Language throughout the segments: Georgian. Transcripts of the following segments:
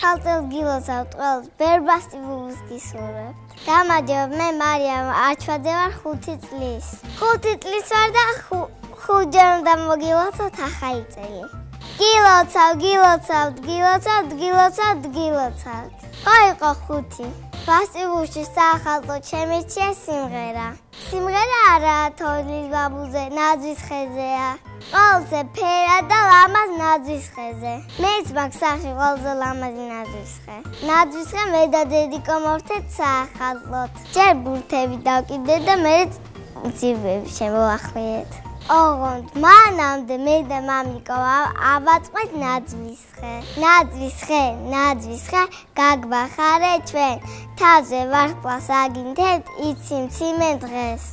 ახალ წელს გილოცავთ ყველას, ბერბასტი ბუბუს გისურვებთ. გამარჯობა, მე მარიამ აჩვაძე ვარ 5 წლის. 5 წლის ვარ და 5-ჯერ უნდა მოგილოცოთ ახალი წელი. გილოცავთ. ყო 5. ბასტიბუში საახალწლო შემირჩია სიმღერა. სიმღერა არაა თოვლის ბაბუზე, ნაძვის ხეზეა. ყველაზე ფერად და ლამაზ ნაძვის ხეზე. მეც მაქვს სახში ყველაზე ლამაზი ნაძვის ხე. ნაძვის ხე მე და დედიკო მოვთეთ საახალწლოდ. ჯერ ბურთები დავკიდეთ და მე ძირვები შემოვახლიეთ. ოღონდ მანამდე მე და მამიკო ავაწყეთ ნაძვის ხე. ნაძვის ხე გაგვახარე ჩვენ. თავზე ვარსკვლავს აგინთებთ, იციმციმე დღეს.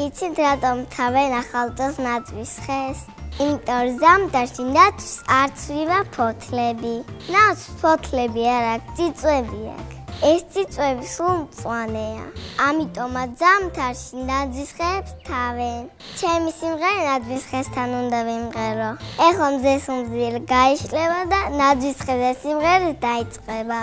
იცით რატომ თავენ ახალ წელს ნაძვის ხეს? იმიტომ ზამთარში ნაძვს არ ცვივა ფოთლები. ნაძვს ფოთლები არ აქვს, წიწვები აქვს. ეს წიწვები სულ მწვანეა. ამიტომაც ზამთარში ნაძვის ხეებს თავენ. ჩემი სიმღერა ნაძვის ხესთან უნდა ვიმღერო. ეხლა მზეს უმზირი გაიშლება და ნაძვის ხეზე სიმღერა დაიწყება.